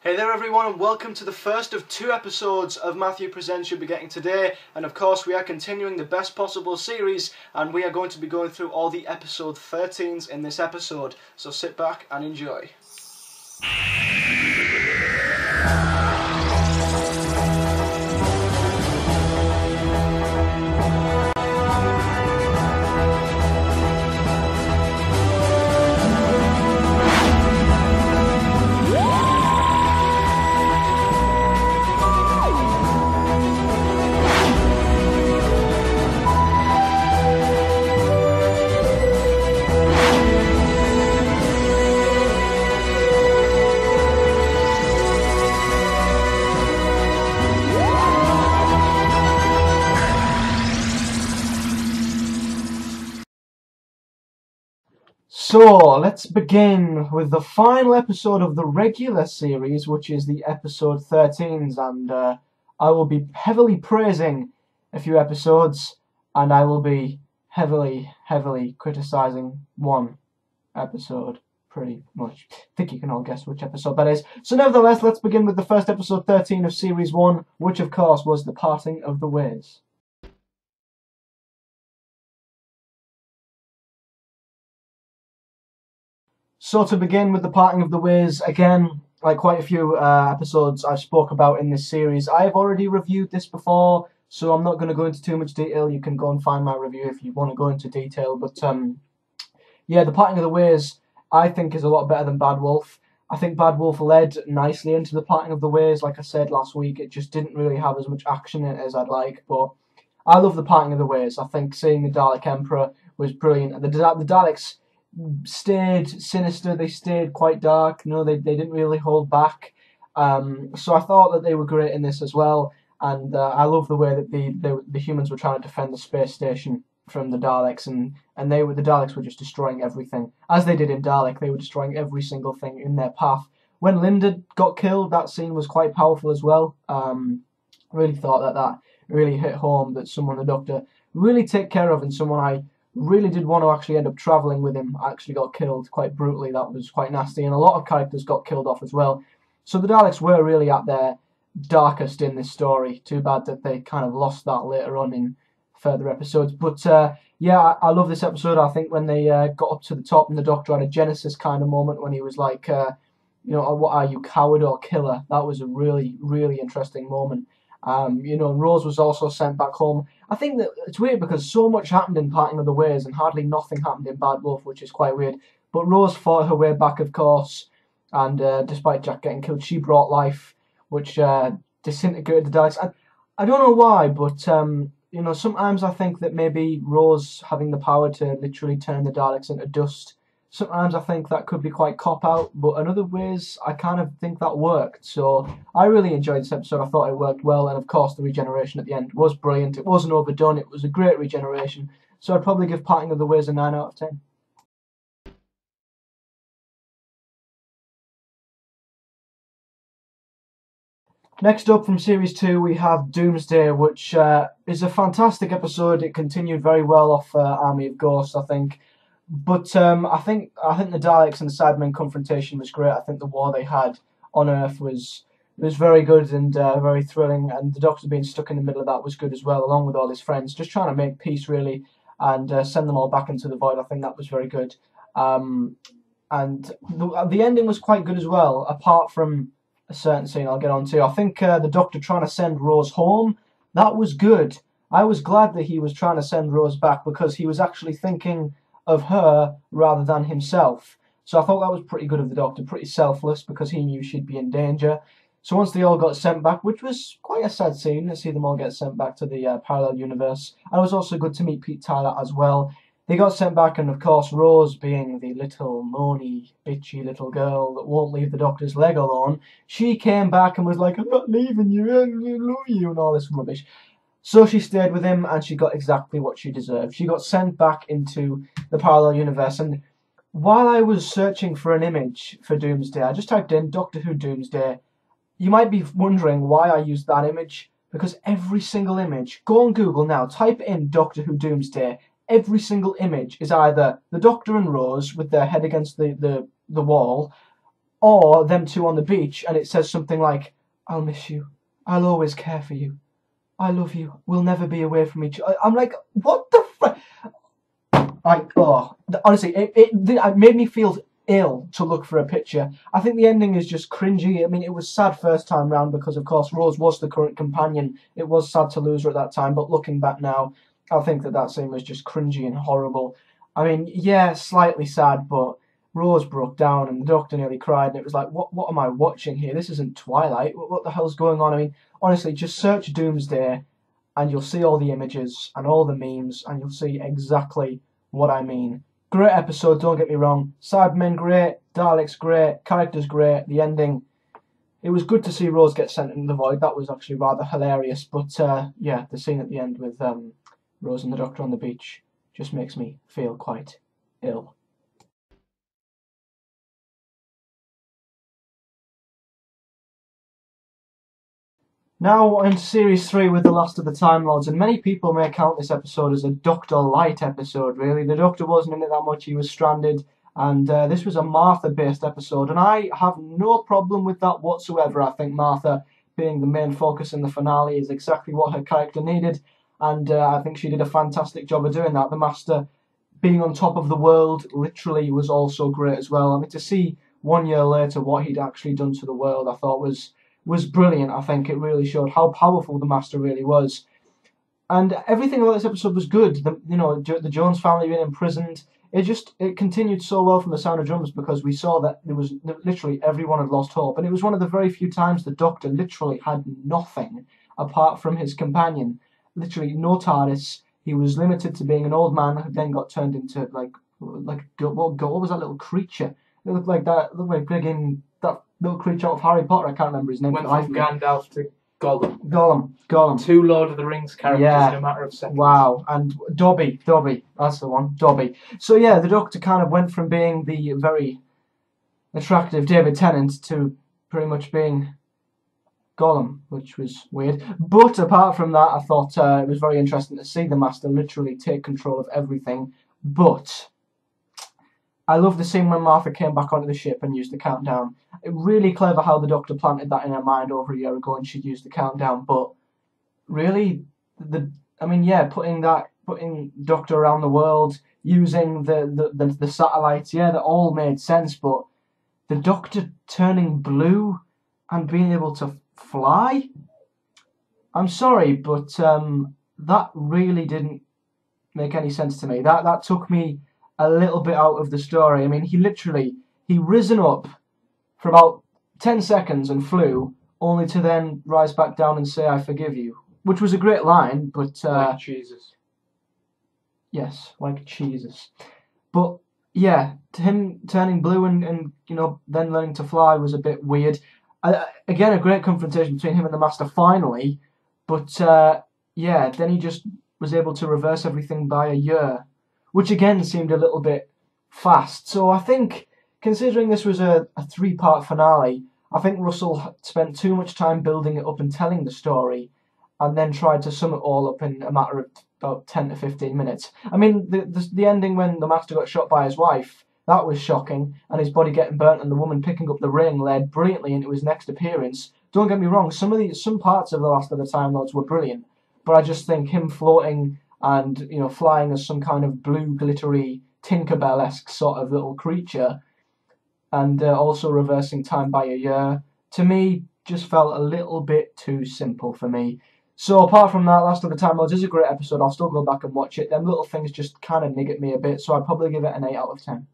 Hey there everyone, and welcome to the first of 2 episodes of Matthew Presents you'll be getting today. And of course we are continuing the best possible series, and we are going to be going through all the episode 13s in this episode. So sit back and enjoy. So, let's begin with the final episode of the regular series, which is the episode 13s, and I will be heavily praising a few episodes, and I will be heavily criticising one episode, pretty much. I think you can all guess which episode that is. So nevertheless, let's begin with the first episode 13 of series 1, which of course was The Parting of the Ways. So to begin with The Parting of the Ways, again, like quite a few episodes I've spoke about in this series, I've already reviewed this before, so I'm not going to go into too much detail. You can go and find my review if you want to go into detail. But yeah, The Parting of the Ways, I think, is a lot better than Bad Wolf. I think Bad Wolf led nicely into The Parting of the Ways. Like I said last week, it just didn't really have as much action in it as I'd like. But I love The Parting of the Ways. I think seeing the Dalek Emperor was brilliant. The Daleks stayed sinister, they stayed quite dark, they didn't really hold back, so I thought that they were great in this as well. And I love the way that the humans were trying to defend the space station from the Daleks, and the Daleks were just destroying everything, as they did in Dalek. They were destroying every single thing in their path. When Linda got killed, that scene was quite powerful as well. Really thought that really hit home, that someone the Doctor really take care of, and someone I really did want to actually end up travelling with him actually got killed quite brutally. That was quite nasty, and a lot of characters got killed off as well. So the Daleks were really at their darkest in this story. Too bad that they kind of lost that later on in further episodes. But yeah, I love this episode. I think when they got up to the top and the Doctor had a Genesis kind of moment when he was like, what are you, coward or killer? That was a really interesting moment. And Rose was also sent back home. I think that it's weird because so much happened in Parting of the Ways and hardly nothing happened in Bad Wolf, which is quite weird. But Rose fought her way back, of course, and despite Jack getting killed, she brought life, which disintegrated the Daleks. I don't know why, but sometimes I think that maybe Rose having the power to literally turn the Daleks into dust, sometimes I think that could be quite cop-out, but in other ways, I kind of think that worked. So I really enjoyed this episode. I thought it worked well, and of course the regeneration at the end was brilliant. It wasn't overdone. It was a great regeneration. So I'd probably give Parting of the Ways a 9 out of 10. Next up from Series 2, we have Doomsday, which is a fantastic episode. It continued very well off Army of Ghosts, I think. But I think the Daleks and the Cybermen confrontation was great. I think the war they had on Earth was very good and very thrilling, and the Doctor being stuck in the middle of that was good as well, along with all his friends, just trying to make peace really and send them all back into the void. I think that was very good. And the ending was quite good as well, apart from a certain scene I'll get on to. I think the Doctor trying to send Rose home, that was good. I was glad that he was trying to send Rose back because he was actually thinking of her rather than himself. So I thought that was pretty good of the Doctor, pretty selfless, because he knew she'd be in danger. So once they all got sent back, which was quite a sad scene to see them all get sent back to the parallel universe, and it was also good to meet Pete Tyler as well. They got sent back, and of course Rose, being the little moany, bitchy little girl that won't leave the Doctor's leg alone, she came back and was like, I'm not leaving you, I love you, and all this rubbish. So she stayed with him, and she got exactly what she deserved. She got sent back into the parallel universe, and while I was searching for an image for Doomsday, I just typed in Doctor Who Doomsday. You might be wondering why I used that image, because every single image, go on Google now, type in Doctor Who Doomsday, every single image is either the Doctor and Rose with their head against the wall, or them two on the beach, and it says something like, "I'll miss you. I'll always care for you. I love you. We'll never be away from each other." I'm like, what the fuck? Honestly, it made me feel ill to look for a picture. I think the ending is just cringy. I mean, it was sad first time round because, of course, Rose was the current companion. It was sad to lose her at that time, but looking back now, I think that scene was just cringy and horrible. I mean, yeah, slightly sad, but Rose broke down and the Doctor nearly cried, and it was like, what am I watching here? This isn't Twilight. What the hell's going on? I mean, honestly, just search Doomsday, and you'll see all the images and all the memes, and you'll see exactly what I mean. Great episode, don't get me wrong. Cybermen great, Daleks great, characters great, the ending. It was good to see Rose get sent into the void. That was actually rather hilarious. But yeah, the scene at the end with Rose and the Doctor on the beach just makes me feel quite ill. Now into Series 3 with the last of the Time Lords, and many people may count this episode as a Doctor Light episode, really. The Doctor wasn't in it that much, he was stranded, and this was a Martha-based episode, and I have no problem with that whatsoever. I think Martha being the main focus in the finale is exactly what her character needed, and I think she did a fantastic job of doing that. The Master being on top of the world literally was also great as well. I mean, to see 1 year later what he'd actually done to the world, I thought was brilliant. I think it really showed how powerful the Master really was, and everything about this episode was good. The Jones family being imprisoned, it continued so well from the Sound of Drums, because we saw that there was literally everyone had lost hope, and it was one of the very few times the Doctor literally had nothing apart from his companion. Literally no TARDIS. He was limited to being an old man who then got turned into like what was that little creature? It looked like that. Looked like friggin' that little creature out of Harry Potter. I can't remember his name. Went from Gandalf to Gollum. Gollum. 2 Lord of the Rings characters in a matter of seconds. Wow, and Dobby, that's the one, Dobby. So yeah, the Doctor kind of went from being the very attractive David Tennant to pretty much being Gollum, which was weird. But apart from that, I thought it was very interesting to see the Master literally take control of everything. But I love the scene when Martha came back onto the ship and used the countdown. Really clever how the Doctor planted that in her mind over a year ago and she'd used the countdown. But really, putting Doctor around the world, using the satellites, yeah, that all made sense. But the Doctor turning blue and being able to fly, I'm sorry, but that really didn't make any sense to me. That took me a little bit out of the story. I mean, he risen up for about 10 seconds and flew, only to then rise back down and say, "I forgive you," which was a great line, but like Jesus. Yes, like Jesus. But yeah, him turning blue and then learning to fly was a bit weird. Again, a great confrontation between him and the Master finally, but then he just was able to reverse everything by a year, which again seemed a little bit fast. So I think, considering this was a 3-part finale, I think Russell spent too much time building it up and telling the story, and then tried to sum it all up in a matter of about 10 to 15 minutes. I mean, the ending when the Master got shot by his wife, that was shocking, and his body getting burnt and the woman picking up the ring led brilliantly into his next appearance. Don't get me wrong, some parts of The Last of the Time Lords were brilliant, but I just think him floating and flying as some kind of blue glittery Tinkerbell-esque sort of little creature, and also reversing time by a year, to me just felt a little bit too simple for me. So apart from that, Last of the Time Lords is a great episode. I'll still go back and watch it. Them little things just kind of niggle me a bit, so I'd probably give it an 8 out of 10.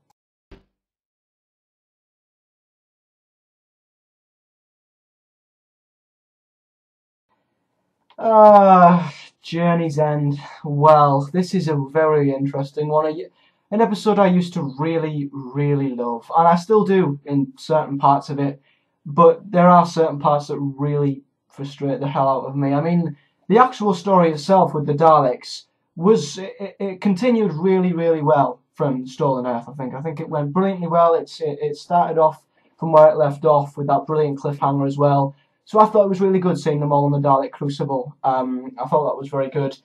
Journey's End. Well, this is a very interesting one. An episode I used to really, really love, and I still do in certain parts of it, but there are certain parts that really frustrate the hell out of me. I mean, the actual story itself with the Daleks it continued really, really well from Stolen Earth. I think it went brilliantly well. It started off from where it left off with that brilliant cliffhanger as well. So I thought it was really good seeing them all in the Dalek Crucible. I thought that was very good.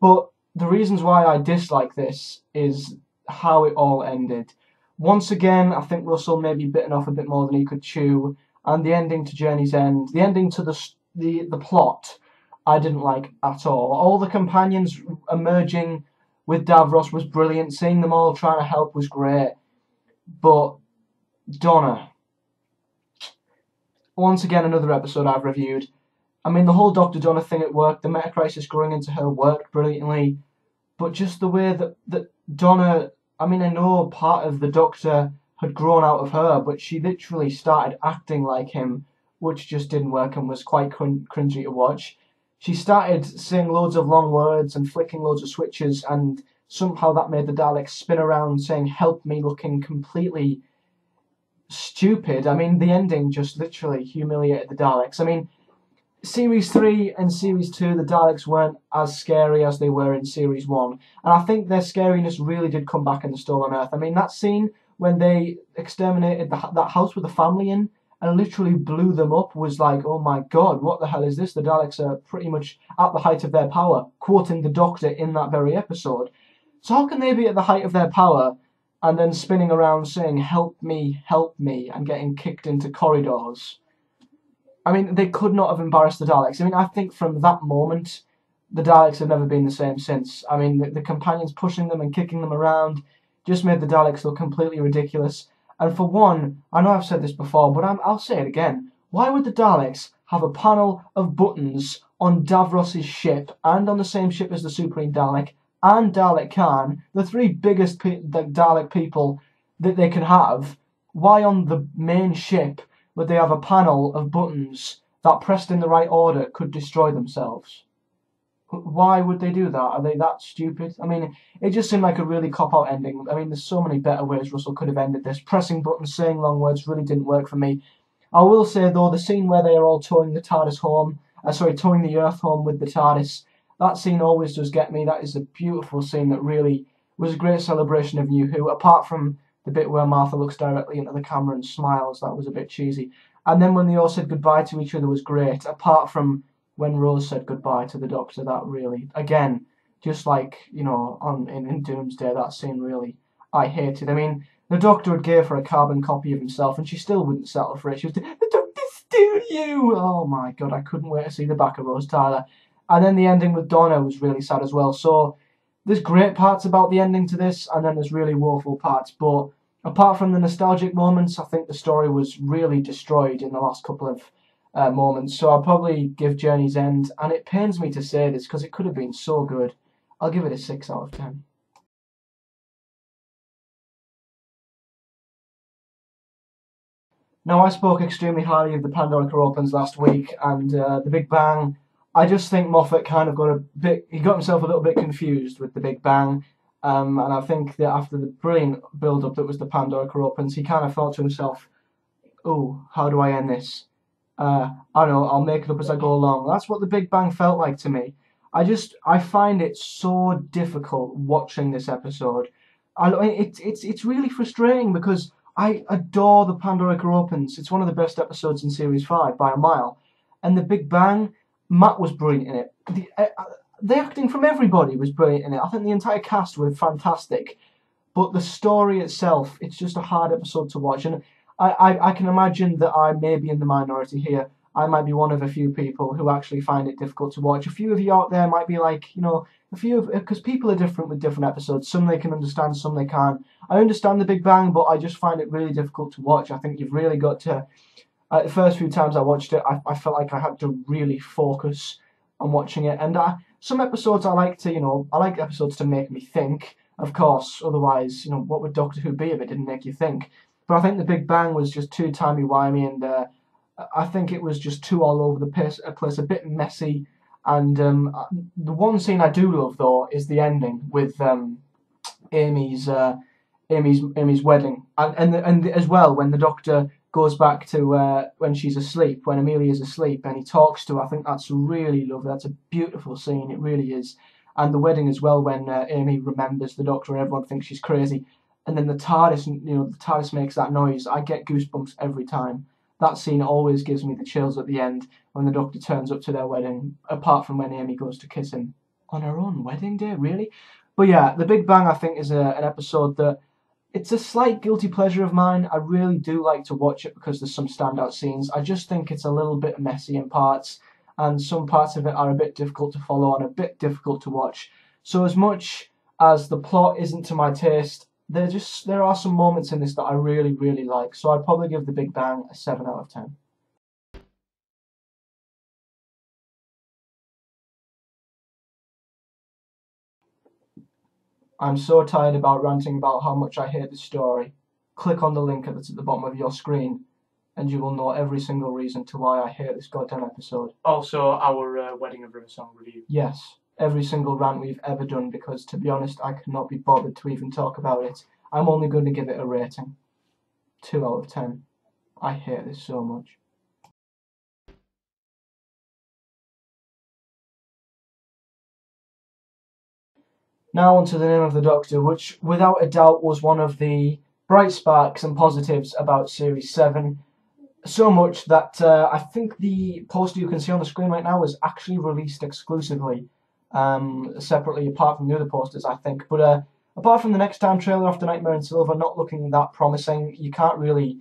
But the reasons why I dislike this is how it all ended. Once again, I think Russell may be bitten off a bit more than he could chew, and the ending to Journey's End, the ending to the plot, I didn't like at all. All the companions emerging with Davros was brilliant. Seeing them all trying to help was great. But Donna, once again, another episode I've reviewed. I mean, the whole Dr. Donna thing at work, the meta crisis growing into her worked brilliantly. But just the way that Donna, I mean, I know part of the Doctor had grown out of her, but she literally started acting like him, which just didn't work and was quite cringy to watch. She started saying loads of long words and flicking loads of switches, and somehow that made the Daleks spin around saying, "Help me," looking completely stupid. I mean, the ending just literally humiliated the Daleks. I mean, Series 3 and Series 2, the Daleks weren't as scary as they were in Series 1. And I think their scariness really did come back in The Stolen Earth. I mean, that scene when they exterminated that house with the family in and literally blew them up was like, oh my god, what the hell is this? The Daleks are pretty much at the height of their power, quoting the Doctor in that very episode. So how can they be at the height of their power and then spinning around saying, help me, and getting kicked into corridors? I mean, they could not have embarrassed the Daleks. I mean, I think from that moment, the Daleks have never been the same since. I mean, the companions pushing them and kicking them around just made the Daleks look completely ridiculous. And for one, I know I've said this before, but I'll say it again. Why would the Daleks have a panel of buttons on Davros's ship and on the same ship as the Supreme Dalek and Dalek Khan, the three biggest Dalek people that they can have? Why on the main ship would they have a panel of buttons that, pressed in the right order, could destroy themselves? Why would they do that? Are they that stupid? I mean, it just seemed like a really cop-out ending. I mean, there's so many better ways Russell could have ended this. Pressing buttons, saying long words really didn't work for me. I will say, though, the scene where they are all towing the TARDIS home, towing the Earth home with the TARDIS, that scene always does get me. That is a beautiful scene that really was a great celebration of New Who, apart from the bit where Martha looks directly into the camera and smiles. That was a bit cheesy. And then when they all said goodbye to each other was great, apart from when Rose said goodbye to the Doctor. That really, again, just like, you know, in Doomsday, that scene really, I hated. I mean, the Doctor had gave her a carbon copy of himself and she still wouldn't settle for it. She was, the Doctor's still you! Oh my god, I couldn't wait to see the back of Rose Tyler. And then the ending with Donna was really sad as well. So there's great parts about the ending to this, and then there's really woeful parts. But apart from the nostalgic moments, I think the story was really destroyed in the last couple of moments. So I'll probably give Journey's End, and it pains me to say this because it could have been so good. I'll give it a 6 out of 10. Now, I spoke extremely highly of the Pandorica Opens last week, and the Big Bang. I just think Moffat kind of he got himself a little bit confused with the Big Bang, and I think that after the brilliant build-up that was the Pandorica Opens, he kind of thought to himself, oh, how do I end this? I don't know, I'll make it up as I go along. That's what the Big Bang felt like to me. I find it so difficult watching this episode. It's really frustrating because I adore the Pandorica Opens. It's one of the best episodes in Series 5 by a mile. And the Big Bang, Matt was brilliant in it. The acting from everybody was brilliant in it. I think the entire cast were fantastic. But the story itself, it's just a hard episode to watch. And I can imagine that I may be in the minority here. I might be one of a few people who actually find it difficult to watch. A few of you out there might be like, you know, because people are different with different episodes. Some they can understand, some they can't. I understand the Big Bang, but I just find it really difficult to watch. I think you've really got to. The first few times I watched it, I felt like I had to really focus on watching it. And some episodes I like episodes to make me think. Of course, otherwise, you know, what would Doctor Who be if it didn't make you think? But I think the Big Bang was just too timey-wimey, and I think it was just too all over the place, a bit messy. And the one scene I do love, though, is the ending with Amy's wedding, and as well when the Doctor goes back to when she's asleep, when Amelia's asleep, and he talks to her. I think that's really lovely. That's a beautiful scene. It really is. And the wedding as well, when Amy remembers the Doctor and everyone thinks she's crazy. And then the TARDIS makes that noise. I get goosebumps every time. That scene always gives me the chills at the end when the Doctor turns up to their wedding, apart from when Amy goes to kiss him. On her own wedding day, really? But yeah, The Big Bang, I think, is an episode that It's a slight guilty pleasure of mine. I really do like to watch it because there's some standout scenes. I just think it's a little bit messy in parts, and some parts of it are a bit difficult to follow and a bit difficult to watch. So as much as the plot isn't to my taste, there are some moments in this that I really, really like. So I'd probably give The Big Bang a 7 out of 10. I'm so tired about ranting about how much I hate this story. Click on the link that's at the bottom of your screen, and you will know every single reason to why I hate this goddamn episode. Also, our Wedding of River Song review. Yes, every single rant we've ever done, because to be honest, I cannot be bothered to even talk about it. I'm only going to give it a rating. 2 out of 10. I hate this so much. Now onto The Name of the Doctor, which without a doubt was one of the bright sparks and positives about Series 7. So much that I think the poster you can see on the screen right now was actually released exclusively, separately apart from the other posters, I think. But apart from the next time trailer after Nightmare in Silver not looking that promising, you can't really,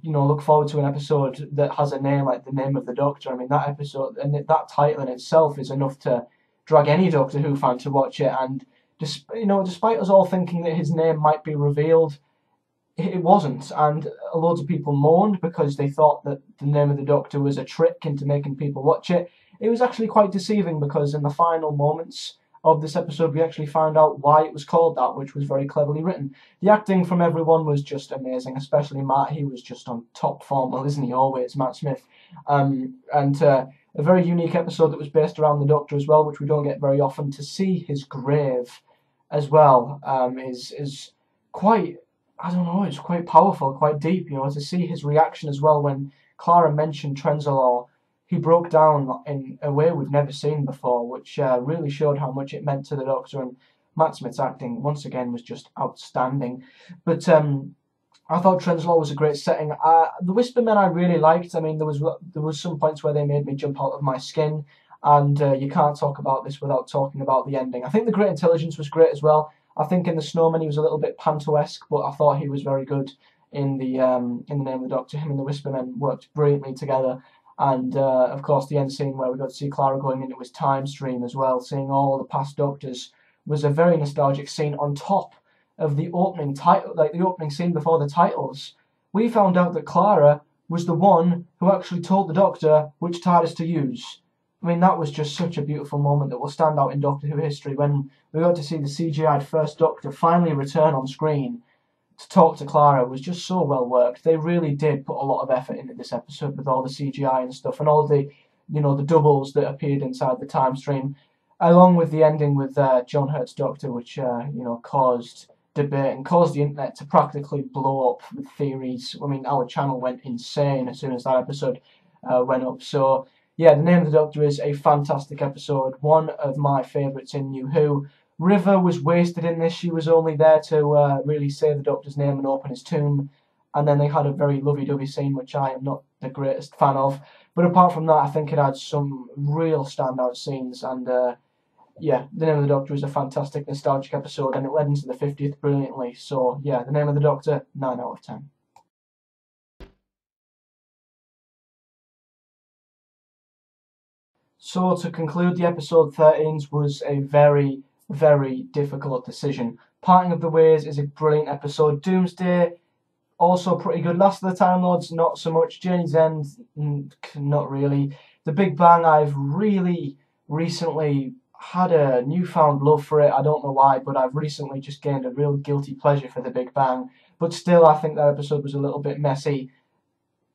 look forward to an episode that has a name like The Name of the Doctor. I mean, that episode and that title in itself is enough to drag any Doctor Who fan to watch it. And despite us all thinking that his name might be revealed, it wasn't, and loads of people mourned because they thought that The Name of the Doctor was a trick into making people watch it. It was actually quite deceiving because in the final moments of this episode we actually found out why it was called that, which was very cleverly written. The acting from everyone was just amazing, especially Matt. He was just on top form, well, isn't he always, Matt Smith? And a very unique episode that was based around the Doctor as well, which we don't get very often. To see his grave as well is quite, I don't know, it's quite powerful, quite deep, to see his reaction as well when Clara mentioned Trenzalore. He broke down in a way we've never seen before, which really showed how much it meant to the Doctor, and Matt Smith's acting, once again, was just outstanding. But I thought Trenzalore was a great setting. The Whispermen I really liked. I mean, there was some points where they made me jump out of my skin, and you can't talk about this without talking about the ending. I think the Great Intelligence was great as well. I think in The Snowman he was a little bit panto-esque, but I thought he was very good in the Name of the Doctor. Him and the Whispermen worked brilliantly together. And of course the end scene where we got to see Clara going into his time stream as well, seeing all the past Doctors, was a very nostalgic scene on top of the opening title, like the opening scene before the titles. We found out that Clara was the one who actually told the Doctor which TARDIS to use. I mean, that was just such a beautiful moment that will stand out in Doctor Who history when we got to see the CGI'd first Doctor finally return on screen to talk to Clara. Was just so well worked. They really did put a lot of effort into this episode with all the CGI and stuff, and all the, the doubles that appeared inside the time stream, along with the ending with John Hurt's Doctor, which caused debate and caused the internet to practically blow up with theories. I mean, our channel went insane as soon as that episode went up. So yeah, The Name of the Doctor is a fantastic episode, one of my favourites in New Who. River was wasted in this. She was only there to really say the Doctor's name and open his tomb, and then they had a very lovey-dovey scene, which I am not the greatest fan of. But apart from that, I think it had some real standout scenes, and yeah, The Name of the Doctor is a fantastic, nostalgic episode, and it led into the 50th brilliantly. So yeah, The Name of the Doctor, 9 out of 10. So to conclude, the episode 13s was a very, very difficult decision. Parting of the Ways is a brilliant episode. Doomsday, also pretty good. Last of the Time Lords, not so much. Journey's End, not really. The Big Bang, I've really recently had a newfound love for it. I don't know why, but I've recently just gained a real guilty pleasure for The Big Bang. But still, I think that episode was a little bit messy.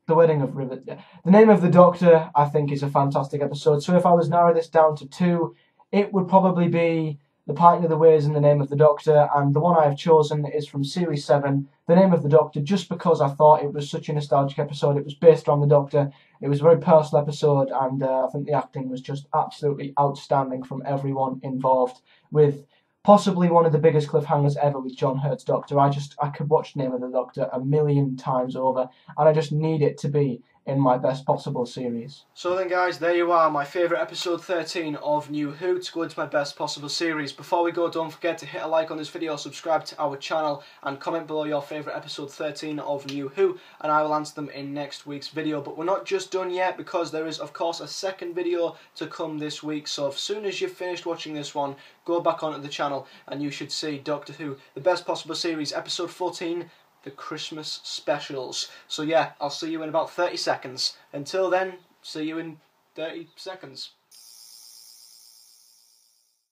The Wedding of River. The Name of the Doctor, I think, is a fantastic episode. So if I was narrow this down to 2, it would probably be The Parting of the Ways and The Name of the Doctor, and the one I have chosen is from Series 7, The Name of the Doctor, just because I thought it was such a nostalgic episode. It was based on the Doctor. It was a very personal episode, and I think the acting was just absolutely outstanding from everyone involved, with possibly one of the biggest cliffhangers ever with John Hurt's Doctor. I could watch Name of the Doctor a million times over, and I just need it to be in my best possible series. So then guys, there you are, my favourite episode 13 of New Who to go into my best possible series. Before we go, don't forget to hit a like on this video, subscribe to our channel and comment below your favourite episode 13 of New Who, and I will answer them in next week's video. But we're not just done yet, because there is of course a second video to come this week, so as soon as you've finished watching this one, go back onto the channel and you should see Doctor Who, the best possible series, episode 14, the Christmas specials. So yeah, I'll see you in about 30 seconds. Until then, see you in 30 seconds.